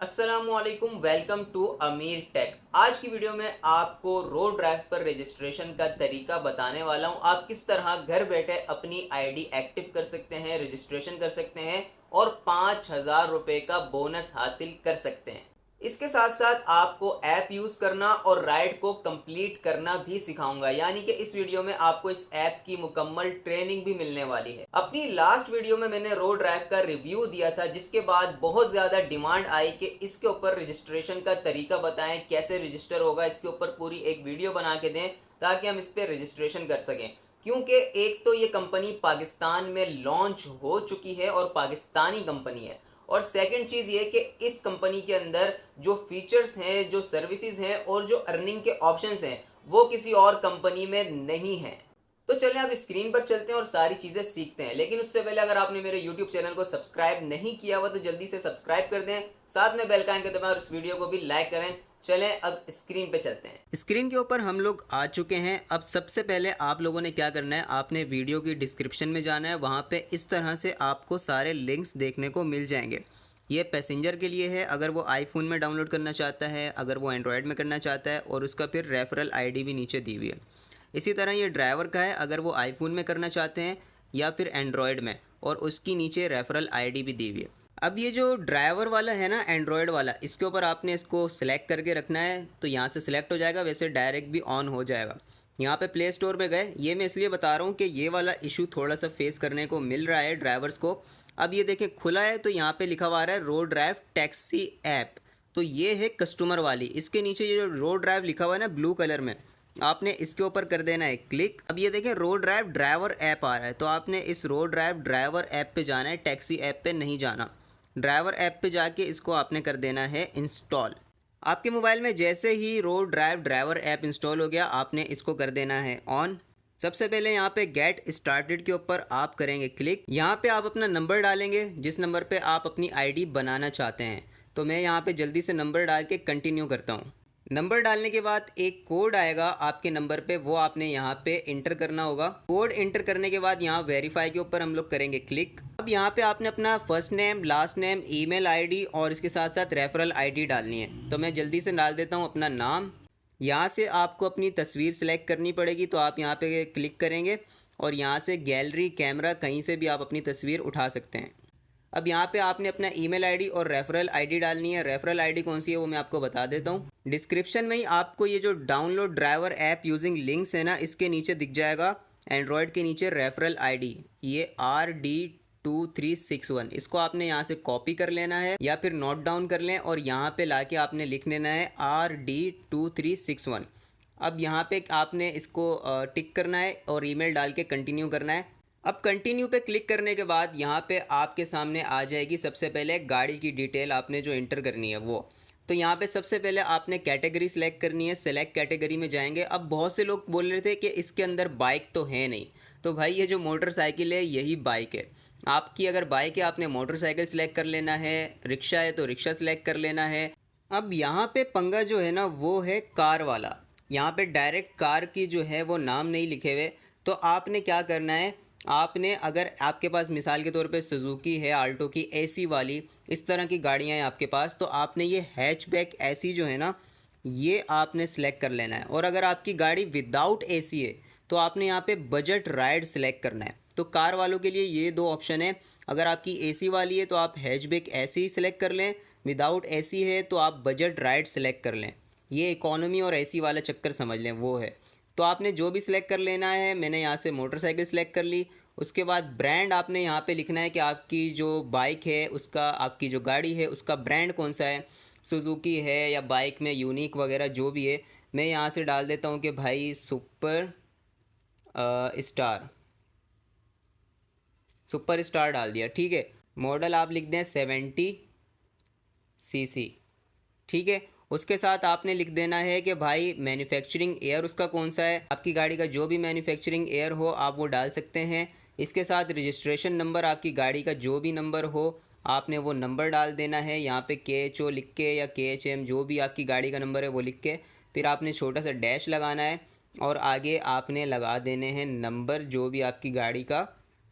अस्सलामुअलैकुम, welcome to अमीर take. आज की वीडियो में आपको रोड ड्राइव पर रजिस्ट्रेशन का तरीका बताने वाला हूं। आप किस तरह घर बैठे अपनी आईडी एक्टिव कर सकते हैं, रजिस्ट्रेशन कर सकते हैं और 5,000 रुपये का बोनस हासिल कर सकते हैं। इसके साथ साथ आपको ऐप यूज़ करना और राइड को कंप्लीट करना भी सिखाऊंगा, यानी कि इस वीडियो में आपको इस ऐप की मुकम्मल ट्रेनिंग भी मिलने वाली है। अपनी लास्ट वीडियो में मैंने रोड ड्राइव का रिव्यू दिया था, जिसके बाद बहुत ज़्यादा डिमांड आई कि इसके ऊपर रजिस्ट्रेशन का तरीका बताएं, कैसे रजिस्टर होगा, इसके ऊपर पूरी एक वीडियो बना के दें ताकि हम इस पर रजिस्ट्रेशन कर सकें। क्योंकि एक तो ये कंपनी पाकिस्तान में लॉन्च हो चुकी है और पाकिस्तानी कंपनी है, और सेकंड चीज़ ये कि इस कंपनी के अंदर जो फीचर्स हैं, जो सर्विसेज हैं और जो अर्निंग के ऑप्शंस हैं वो किसी और कंपनी में नहीं हैं। तो चलें अब स्क्रीन पर चलते हैं और सारी चीज़ें सीखते हैं। लेकिन उससे पहले अगर आपने मेरे YouTube चैनल को सब्सक्राइब नहीं किया हुआ तो जल्दी से सब्सक्राइब कर दें, साथ में बेल का आइकन दबाएं और इस वीडियो को भी लाइक करें। चलें अब स्क्रीन पे चलते हैं। स्क्रीन के ऊपर हम लोग आ चुके हैं। अब सबसे पहले आप लोगों ने क्या करना है, आपने वीडियो की डिस्क्रिप्शन में जाना है। वहाँ पे इस तरह से आपको सारे लिंक्स देखने को मिल जाएंगे। ये पैसेंजर के लिए है, अगर वो आईफोन में डाउनलोड करना चाहता है, अगर वो एंड्रॉयड में करना चाहता है, और उसका फिर रेफरल आईडी भी नीचे दी हुई है। इसी तरह ये ड्राइवर का है, अगर वो आईफोन में करना चाहते हैं या फिर एंड्रॉयड में, और उसकी नीचे रेफरल आईडी भी दी हुई है। अब ये जो ड्राइवर वाला है ना, एंड्रॉयड वाला, इसके ऊपर आपने इसको सिलेक्ट करके रखना है। तो यहाँ से सिलेक्ट हो जाएगा, वैसे डायरेक्ट भी ऑन हो जाएगा। यहाँ पे प्ले स्टोर में गए, ये मैं इसलिए बता रहा हूँ कि ये वाला इशू थोड़ा सा फेस करने को मिल रहा है ड्राइवर्स को। अब ये देखें खुला है, तो यहाँ पे लिखा हुआ आ रहा है रोड ड्राइव टैक्सी ऐप। तो ये है कस्टमर वाली। इसके नीचे ये जो रोड ड्राइव लिखा हुआ है ना ब्लू कलर में, आपने इसके ऊपर कर देना है क्लिक। अब ये देखें रोड ड्राइव ड्राइवर ऐप आ रहा है, तो आपने इस रोड ड्राइव ड्राइवर ऐप पे जाना है, टैक्सी ऐप पे नहीं जाना। ड्राइवर ऐप पे जाके इसको आपने कर देना है इंस्टॉल। आपके मोबाइल में जैसे ही road drive driver app install हो गया, आपने इसको कर देना है ऑन। सबसे पहले यहाँ पे गेट स्टार्टेड के ऊपर आप करेंगे क्लिक। यहाँ पे आप अपना नंबर डालेंगे, जिस नंबर पे आप अपनी आईडी बनाना चाहते हैं। तो मैं यहाँ पे जल्दी से नंबर डाल के कंटिन्यू करता हूँ। नंबर डालने के बाद एक कोड आएगा आपके नंबर पे, वो आपने यहाँ पे इंटर करना होगा। कोड इंटर करने के बाद यहाँ वेरीफाई के ऊपर हम लोग करेंगे क्लिक। अब यहाँ पे आपने अपना first name, last name, email ID और इसके साथ साथ रेफरल आईडी डालनी है। तो मैं जल्दी से डाल देता हूँ अपना नाम। यहाँ से आपको अपनी तस्वीर सेलेक्ट करनी पड़ेगी, तो आप यहाँ पे क्लिक करेंगे और यहाँ से गैलरी, कैमरा, कहीं से भी आप अपनी तस्वीर उठा सकते हैं। अब यहाँ पे आपने अपना ईमेल आईडी और रेफरल आईडी डालनी है। रेफरल आईडी कौन सी है वो मैं आपको बता देता हूँ। डिस्क्रिप्शन में ही आपको ये जो download driver app using links है ना, इसके नीचे दिख जाएगा एंड्रॉयड के नीचे रेफरल आईडी, ये RD2361। इसको आपने यहाँ से कॉपी कर लेना है या फिर नोट डाउन कर लें और यहाँ पे लाके आपने लिख लेना है RD2361। अब यहाँ पे आपने इसको टिक करना है और ईमेल डाल के कंटिन्यू करना है। अब कंटिन्यू पे क्लिक करने के बाद यहाँ पे आपके सामने आ जाएगी सबसे पहले गाड़ी की डिटेल आपने जो इंटर करनी है वो। तो यहाँ पे सबसे पहले आपने कैटेगरी सिलेक्ट करनी है, सेलेक्ट कैटेगरी में जाएंगे। अब बहुत से लोग बोल रहे थे कि इसके अंदर बाइक तो है नहीं, तो भाई ये जो मोटरसाइकिल है यही बाइक है। आपकी अगर बाइक है आपने मोटरसाइकिल सिलेक्ट कर लेना है, रिक्शा है तो रिक्शा सिलेक्ट कर लेना है। अब यहाँ पे पंगा जो है ना वो है कार वाला। यहाँ पे डायरेक्ट कार की जो है वो नाम नहीं लिखे हुए। तो आपने क्या करना है, आपने अगर आपके पास मिसाल के तौर पे सुजुकी है, आल्टो की एसी वाली, इस तरह की गाड़ियाँ हैं आपके पास, तो आपने ये हैचबैक एसी जो है ना ये आपने सेलेक्ट कर लेना है। और अगर आपकी गाड़ी विदाउट एसी है तो आपने यहाँ पे बजट राइड सेलेक्ट करना है। तो कार वालों के लिए ये दो ऑप्शन है। अगर आपकी एसी वाली है तो आप हैचबैक एसी ही सिलेक्ट कर लें, विदाउट एसी है तो आप बजट राइड सेलेक्ट कर लें। ये इकोनॉमी और एसी वाला चक्कर समझ लें वो है। तो आपने जो भी सिलेक्ट कर लेना है। मैंने यहाँ से मोटरसाइकिल सिलेक्ट कर ली। उसके बाद ब्रांड आपने यहाँ पे लिखना है कि आपकी जो बाइक है उसका, आपकी जो गाड़ी है उसका ब्रांड कौन सा है, सुजुकी है या बाइक में यूनिक वगैरह जो भी है। मैं यहाँ से डाल देता हूँ कि भाई सुपर स्टार डाल दिया, ठीक है। मॉडल आप लिख दें 70cc, ठीक है। उसके साथ आपने लिख देना है कि भाई मैन्युफैक्चरिंग ईयर उसका कौन सा है। आपकी गाड़ी का जो भी मैन्युफैक्चरिंग ईयर हो आप वो डाल सकते हैं। इसके साथ रजिस्ट्रेशन नंबर, आपकी गाड़ी का जो भी नंबर हो आपने वो नंबर डाल देना है। यहाँ पे KHO लिख के या KHM जो भी आपकी गाड़ी का नंबर है वो लिख के फिर आपने छोटा सा डैश लगाना है और आगे आपने लगा देने हैं नंबर, जो भी आपकी गाड़ी का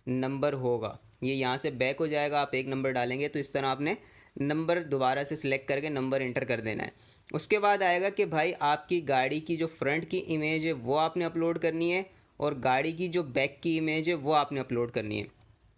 नंबर होगा। ये यहाँ से बैक हो जाएगा, आप एक नंबर डालेंगे तो इस तरह आपने नंबर दोबारा से सिलेक्ट करके नंबर इंटर कर देना है। उसके बाद आएगा कि भाई आपकी गाड़ी की जो फ्रंट की इमेज है वो आपने अपलोड करनी है और गाड़ी की जो बैक की इमेज है वो आपने अपलोड करनी है।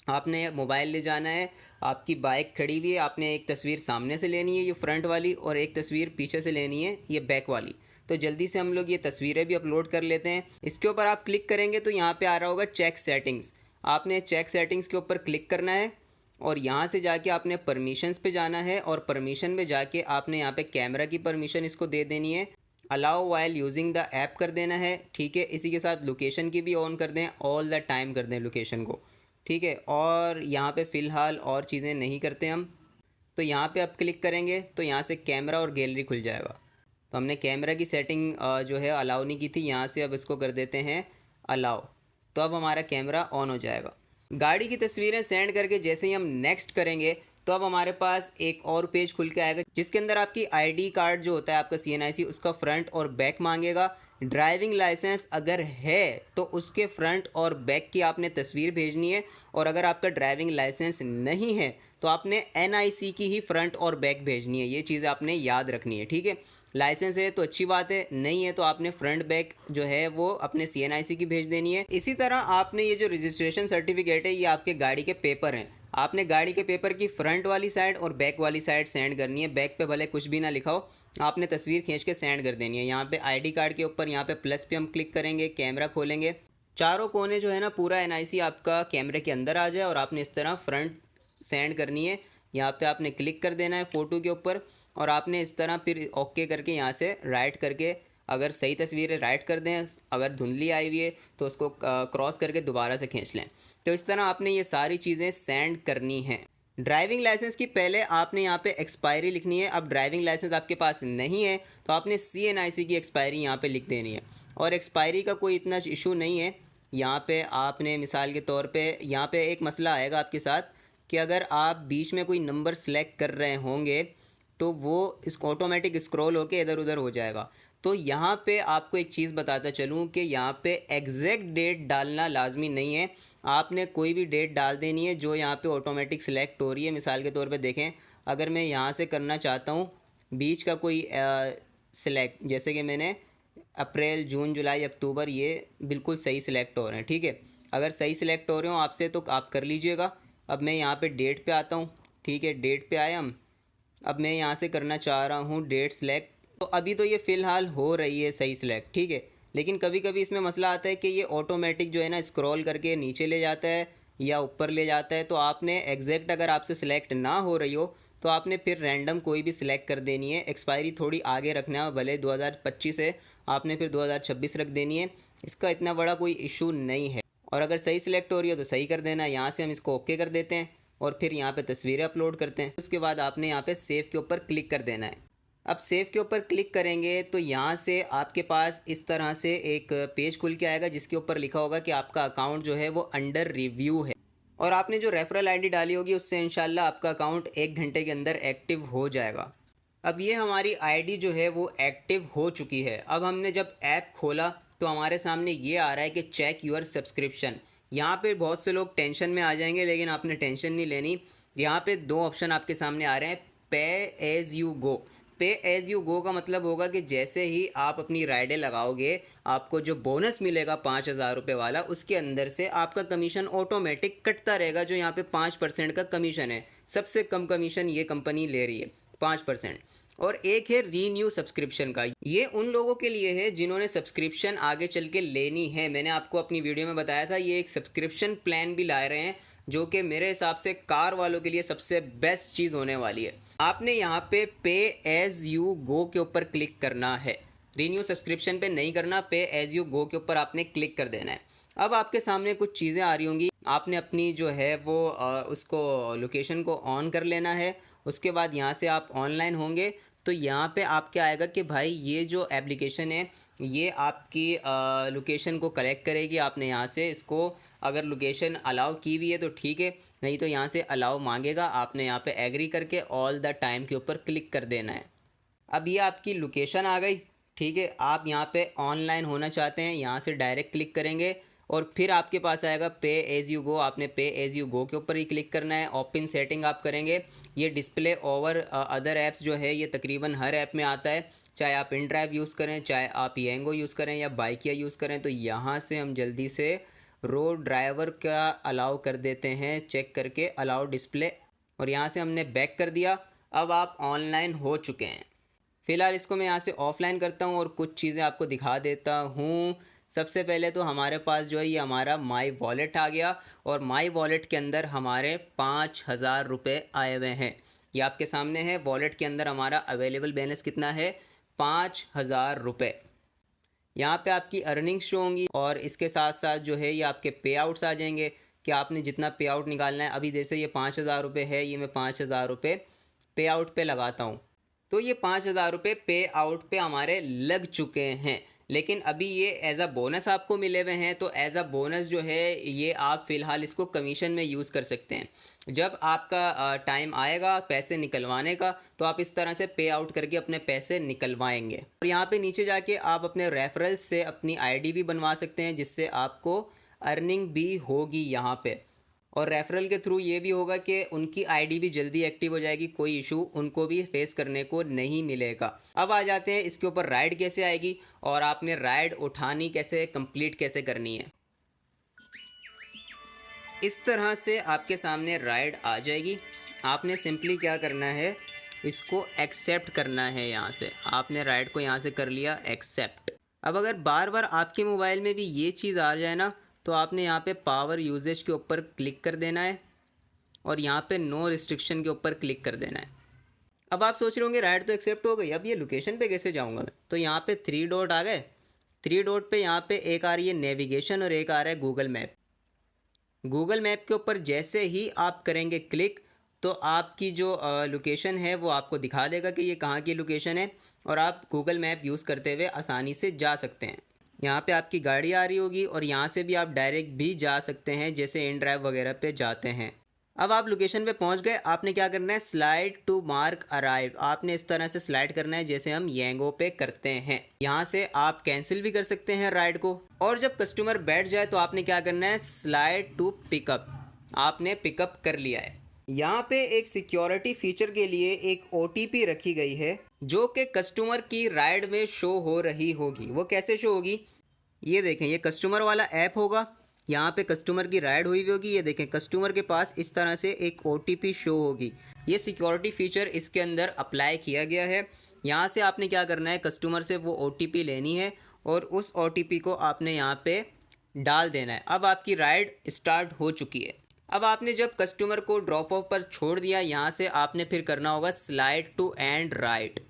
आपने मोबाइल ले जाना है, आपकी बाइक खड़ी हुई है, आपने एक तस्वीर सामने से लेनी है ये फ्रंट वाली और एक तस्वीर पीछे से लेनी है ये बैक वाली। तो जल्दी से हम लोग ये तस्वीरें भी अपलोड कर लेते हैं। इसके ऊपर आप क्लिक करेंगे तो यहाँ पे आ रहा होगा चेक सेटिंग्स। आपने चेक सेटिंग्स के ऊपर क्लिक करना है और यहाँ से जाके आपने परमिशंस पे जाना है और परमिशन में जाके आपने यहाँ पे कैमरा की परमिशन इसको दे देनी है, allow while using the app कर देना है, ठीक है। इसी के साथ लोकेशन की भी ऑन कर दें, ऑल द टाइम कर दें लोकेशन को, ठीक है। और यहाँ पे फ़िलहाल और चीज़ें नहीं करते हम। तो यहाँ पे आप क्लिक करेंगे तो यहाँ से कैमरा और गैलरी खुल जाएगा। तो हमने कैमरा की सेटिंग जो है अलाउ नहीं की थी, यहाँ से अब इसको कर देते हैं अलाउ। तो अब हमारा कैमरा ऑन हो जाएगा। गाड़ी की तस्वीरें सेंड करके जैसे ही हम नेक्स्ट करेंगे तो अब हमारे पास एक और पेज खुल के आएगा जिसके अंदर आपकी आईडी कार्ड जो होता है आपका CNIC उसका फ्रंट और बैक मांगेगा। ड्राइविंग लाइसेंस अगर है तो उसके फ्रंट और बैक की आपने तस्वीर भेजनी है और अगर आपका ड्राइविंग लाइसेंस नहीं है तो आपने NIC की ही फ्रंट और बैक भेजनी है। ये चीज़ आपने याद रखनी है, ठीक है। लाइसेंस है तो अच्छी बात है, नहीं है तो आपने फ्रंट बैक जो है वो अपने CNIC की भेज देनी है। इसी तरह आपने ये जो रजिस्ट्रेशन सर्टिफिकेट है ये आपके गाड़ी के पेपर हैं, आपने गाड़ी के पेपर की फ्रंट वाली साइड और बैक वाली साइड सेंड करनी है। बैक पे भले कुछ भी ना लिखा हो, आपने तस्वीर खींच के सेंड कर देनी है। यहाँ पे आईडी कार्ड के ऊपर यहाँ पे प्लस पे हम क्लिक करेंगे, कैमरा खोलेंगे, चारों कोने जो है ना पूरा NIC आपका कैमरे के अंदर आ जाए और आपने इस तरह फ्रंट सेंड करनी है। यहाँ पे आपने क्लिक कर देना है फ़ोटो के ऊपर और आपने इस तरह फिर ओके करके यहाँ से राइट करके, अगर सही तस्वीर है राइट कर दें, अगर धुंधली आई हुई है तो उसको क्रॉस करके दोबारा से खींच लें। तो इस तरह आपने ये सारी चीज़ें सेंड करनी हैं। ड्राइविंग लाइसेंस की पहले आपने यहाँ पे एक्सपायरी लिखनी है। अब ड्राइविंग लाइसेंस आपके पास नहीं है तो आपने CNIC की एक्सपायरी यहाँ पे लिख देनी है और एक्सपायरी का कोई इतना इशू नहीं है। यहाँ पे आपने मिसाल के तौर पे यहाँ पे एक मसला आएगा आपके साथ कि अगर आप बीच में कोई नंबर सेलेक्ट कर रहे होंगे तो वो इसको ऑटोमेटिक स्क्रॉल होके इधर उधर हो जाएगा। तो यहाँ पे आपको एक चीज़ बताता चलूँ कि यहाँ पे एग्जैक्ट डेट डालना लाजमी नहीं है, आपने कोई भी डेट डाल देनी है जो यहाँ पे ऑटोमेटिक सिलेक्ट हो रही है। मिसाल के तौर पे देखें, अगर मैं यहाँ से करना चाहता हूँ बीच का कोई सिलेक्ट, जैसे कि मैंने अप्रैल, जून, जुलाई, अक्टूबर, ये बिल्कुल सही सिलेक्ट हो रहे हैं, ठीक है। अगर सही सिलेक्ट हो रहे हो आपसे तो आप कर लीजिएगा। अब मैं यहाँ पे डेट पे आता हूँ, ठीक है, डेट पे आया हम। अब मैं यहाँ से करना चाह रहा हूँ डेट सेलेक्ट। तो अभी तो ये फ़िलहाल हो रही है सही सिलेक्ट, ठीक है। लेकिन कभी कभी इसमें मसला आता है कि ये ऑटोमेटिक जो है ना स्क्रॉल करके नीचे ले जाता है या ऊपर ले जाता है। तो आपने एग्जैक्ट अगर आपसे सिलेक्ट ना हो रही हो तो आपने फिर रैंडम कोई भी सिलेक्ट कर देनी है। एक्सपायरी थोड़ी आगे रखना है, भले 2025 है, आपने फिर 2026 रख देनी है। इसका इतना बड़ा कोई इशू नहीं है। और अगर सही सिलेक्ट हो रही हो तो सही कर देना। यहाँ से हम इसको ओके कर देते हैं और फिर यहाँ पे तस्वीरें अपलोड करते हैं। उसके बाद आपने यहाँ पे सेव के ऊपर क्लिक कर देना है। अब सेव के ऊपर क्लिक करेंगे तो यहाँ से आपके पास इस तरह से एक पेज खुल के आएगा जिसके ऊपर लिखा होगा कि आपका अकाउंट जो है वो अंडर रिव्यू है और आपने जो रेफरल आईडी डाली होगी उससे इंशाल्लाह आपका अकाउंट 1 घंटे के अंदर एक्टिव हो जाएगा। अब ये हमारी आईडी जो है वो एक्टिव हो चुकी है। अब हमने जब ऐप खोला तो हमारे सामने ये आ रहा है कि चेक योर सब्सक्रिप्शन। यहाँ पे बहुत से लोग टेंशन में आ जाएंगे लेकिन आपने टेंशन नहीं लेनी। यहाँ पे 2 ऑप्शन आपके सामने आ रहे हैं, पे एज़ यू गो। पे एज़ यू गो का मतलब होगा कि जैसे ही आप अपनी राइडें लगाओगे आपको जो बोनस मिलेगा 5,000 रुपये वाला, उसके अंदर से आपका कमीशन ऑटोमेटिक कटता रहेगा। जो यहाँ पे 5% का कमीशन है, सबसे कम कमीशन ये कंपनी ले रही है 5%। और एक है रीन्यू सब्सक्रिप्शन का, ये उन लोगों के लिए है जिन्होंने सब्सक्रिप्शन आगे चल के लेनी है। मैंने आपको अपनी वीडियो में बताया था ये एक सब्सक्रिप्शन प्लान भी ला रहे हैं जो कि मेरे हिसाब से कार वालों के लिए सबसे बेस्ट चीज़ होने वाली है। आपने यहाँ पे एज़ यू गो के ऊपर क्लिक करना है, रीन्यू सब्सक्रिप्शन पे नहीं करना, पे एज़ यू गो के ऊपर आपने क्लिक कर देना है। अब आपके सामने कुछ चीज़ें आ रही होंगी, आपने अपनी जो है वो उसको लोकेशन को ऑन कर लेना है। उसके बाद यहाँ से आप ऑनलाइन होंगे तो यहाँ पे आपके आएगा कि भाई ये जो एप्लीकेशन है ये आपकी लोकेशन को कलेक्ट करेगी। आपने यहाँ से इसको अगर लोकेशन अलाउ की हुई है तो ठीक है, नहीं तो यहाँ से अलाउ मांगेगा। आपने यहाँ पे एग्री करके ऑल द टाइम के ऊपर क्लिक कर देना है। अब ये आपकी लोकेशन आ गई, ठीक है। आप यहाँ पे ऑनलाइन होना चाहते हैं, यहाँ से डायरेक्ट क्लिक करेंगे और फिर आपके पास आएगा पे एज़ यू गो। आपने पे एज़ यू गो के ऊपर ही क्लिक करना है। ओपन सेटिंग आप करेंगे, ये डिस्प्ले ओवर अदर ऐप्स जो है ये तकरीबन हर ऐप में आता है, चाहे आप इन ड्राइव यूज़ करें, चाहे आप येंगो यूज़ करें या बाइकिया यूज़ करें। तो यहाँ से हम जल्दी से रोड ड्राइवर का अलाउ कर देते हैं, चेक करके अलाउ डिस्प्ले, और यहाँ से हमने बैक कर दिया। अब आप ऑनलाइन हो चुके हैं। फ़िलहाल इसको मैं यहाँ से ऑफ़लाइन करता हूँ और कुछ चीज़ें आपको दिखा देता हूँ। सबसे पहले तो हमारे पास जो है ये हमारा माई वॉलेट आ गया, और माई वॉलेट के अंदर हमारे 5,000 रुपये आए हुए हैं। ये आपके सामने है, वॉलेट के अंदर हमारा अवेलेबल बैलेंस कितना है, 5,000 रुपये। यहाँ पे आपकी अर्निंग्स शो होंगी, और इसके साथ साथ जो है ये आपके पे आउट्स आ जाएंगे कि आपने जितना पे आउट निकालना है। अभी जैसे ये 5,000 रुपये है, ये मैं 5,000 रुपये पे आउट पे लगाता हूँ, तो ये 5,000 रुपये पे आउट पे हमारे लग चुके हैं। लेकिन अभी ये एज अ बोनस आपको मिले हुए हैं, तो एज अ बोनस जो है ये आप फ़िलहाल इसको कमीशन में यूज़ कर सकते हैं। जब आपका टाइम आएगा पैसे निकलवाने का, तो आप इस तरह से पे आउट करके अपने पैसे निकलवाएंगे। और यहाँ पे नीचे जाके आप अपने रेफरल्स से अपनी आईडी भी बनवा सकते हैं, जिससे आपको अर्निंग भी होगी यहाँ पे। और रेफरल के थ्रू ये भी होगा कि उनकी आईडी भी जल्दी एक्टिव हो जाएगी, कोई इशू उनको भी फेस करने को नहीं मिलेगा। अब आ जाते हैं इसके ऊपर राइड कैसे आएगी, और आपने राइड उठानी कैसे, कंप्लीट कैसे करनी है। इस तरह से आपके सामने राइड आ जाएगी। आपने सिंपली क्या करना है, इसको एक्सेप्ट करना है। यहाँ से आपने राइड को यहाँ से कर लिया एक्सेप्ट। अब अगर बार बार आपके मोबाइल में भी ये चीज़ आ जाए ना, तो आपने यहाँ पे पावर यूजेज के ऊपर क्लिक कर देना है, और यहाँ पे नो रिस्ट्रिक्शन के ऊपर क्लिक कर देना है। अब आप सोच रहे होंगे राइड तो एक्सेप्ट हो गई, अब ये लोकेशन पे कैसे जाऊँगा मैं। तो यहाँ पे 3 डॉट आ गए। 3 डॉट पे यहाँ पे एक आ रही है नेविगेशन और एक आ रहा है गूगल मैप। गूगल मैप के ऊपर जैसे ही आप करेंगे क्लिक, तो आपकी जो लोकेशन है वो आपको दिखा देगा कि ये कहाँ की लोकेशन है, और आप गूगल मैप यूज़ करते हुए आसानी से जा सकते हैं। यहाँ पे आपकी गाड़ी आ रही होगी, और यहाँ से भी आप डायरेक्ट भी जा सकते हैं, जैसे इन ड्राइव वगैरह पे जाते हैं। अब आप लोकेशन पे पहुँच गए, आपने क्या करना है, स्लाइड टू मार्क अराइव। आपने इस तरह से स्लाइड करना है जैसे हम येंगो पे करते हैं। यहाँ से आप कैंसिल भी कर सकते हैं राइड को, और जब कस्टमर बैठ जाए तो आपने क्या करना है, स्लाइड टू पिकअप। आपने पिकअप कर लिया है। यहाँ पे एक सिक्योरिटी फीचर के लिए एक OTP रखी गई है, जो कि कस्टमर की राइड में शो हो रही होगी। वो कैसे शो होगी, ये देखें, ये कस्टमर वाला ऐप होगा, यहाँ पे कस्टमर की राइड हुई हुई होगी। ये देखें, कस्टमर के पास इस तरह से एक OTP शो होगी। ये सिक्योरिटी फीचर इसके अंदर अप्लाई किया गया है। यहाँ से आपने क्या करना है, कस्टमर से वो OTP लेनी है, और उस OTP को आपने यहाँ पे डाल देना है। अब आपकी राइड स्टार्ट हो चुकी है। अब आपने जब कस्टमर को ड्रॉप ऑफ पर छोड़ दिया, यहाँ से आपने फिर करना होगा स्लाइड टू एंड राइड।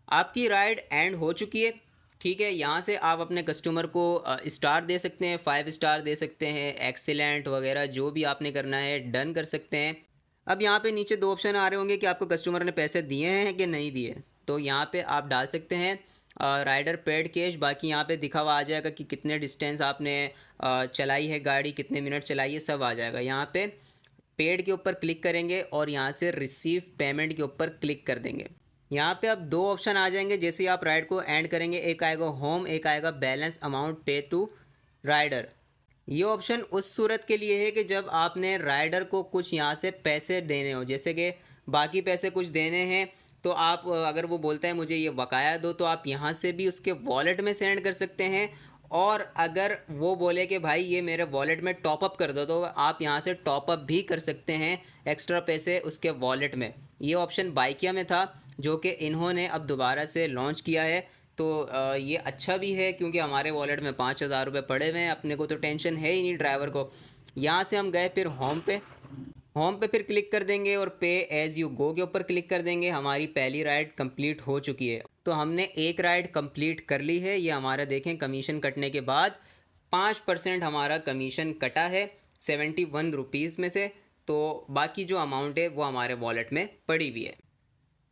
आपकी राइड एंड हो चुकी है, ठीक है। यहाँ से आप अपने कस्टमर को स्टार दे सकते हैं, 5 स्टार दे सकते हैं, एक्सीलेंट वगैरह जो भी आपने करना है डन कर सकते हैं। अब यहाँ पे नीचे 2 ऑप्शन आ रहे होंगे कि आपको कस्टमर ने पैसे दिए हैं कि नहीं दिए, तो यहाँ पे आप डाल सकते हैं राइडर पेड कैश। बाकी यहाँ पे दिखा हुआ आ जाएगा कि कितने डिस्टेंस आपने चलाई है गाड़ी, कितने मिनट चलाई है, सब आ जाएगा। यहाँ पे पेड के ऊपर क्लिक करेंगे, और यहाँ से रिसीव पेमेंट के ऊपर क्लिक कर देंगे। यहाँ पे अब 2 ऑप्शन आ जाएंगे जैसे ही आप राइड को एंड करेंगे, एक आएगा होम, एक आएगा बैलेंस अमाउंट पे टू राइडर। ये ऑप्शन उस सूरत के लिए है कि जब आपने राइडर को कुछ यहाँ से पैसे देने हो, जैसे कि बाकी पैसे कुछ देने हैं, तो आप अगर वो बोलता है मुझे ये बकाया दो, तो आप यहाँ से भी उसके वॉलेट में सेंड कर सकते हैं। और अगर वो बोले कि भाई ये मेरे वॉलेट में टॉपअप कर दो, तो आप यहाँ से टॉपअप भी कर सकते हैं एक्स्ट्रा पैसे उसके वॉलेट में। ये ऑप्शन बाइकिया में था, जो कि इन्होंने अब दोबारा से लॉन्च किया है। तो ये अच्छा भी है, क्योंकि हमारे वॉलेट में 5,000 रुपये पड़े हुए हैं, अपने को तो टेंशन है ही नहीं ड्राइवर को। यहाँ से हम गए फिर होम पे फिर क्लिक कर देंगे, और पे एज़ यू गो के ऊपर क्लिक कर देंगे। हमारी पहली राइड कंप्लीट हो चुकी है, तो हमने एक राइड कंप्लीट कर ली है। ये हमारा देखें, कमीशन कटने के बाद 5% हमारा कमीशन कटा है 71 रुपीज़ में से। तो बाकी जो अमाउंट है वो हमारे वॉलेट में पड़ी हुई है।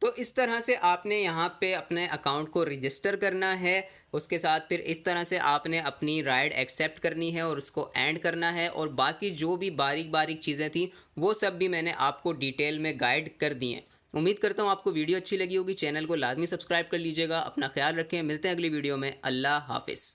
तो इस तरह से आपने यहाँ पे अपने अकाउंट को रजिस्टर करना है। उसके साथ फिर इस तरह से आपने अपनी राइड एक्सेप्ट करनी है और उसको एंड करना है, और बाकी जो भी बारीक बारीक चीज़ें थी वो सब भी मैंने आपको डिटेल में गाइड कर दी हैं। उम्मीद करता हूँ आपको वीडियो अच्छी लगी होगी। चैनल को लाजमी सब्सक्राइब कर लीजिएगा। अपना ख्याल रखें, मिलते हैं अगली वीडियो में। अल्लाह हाफिज़।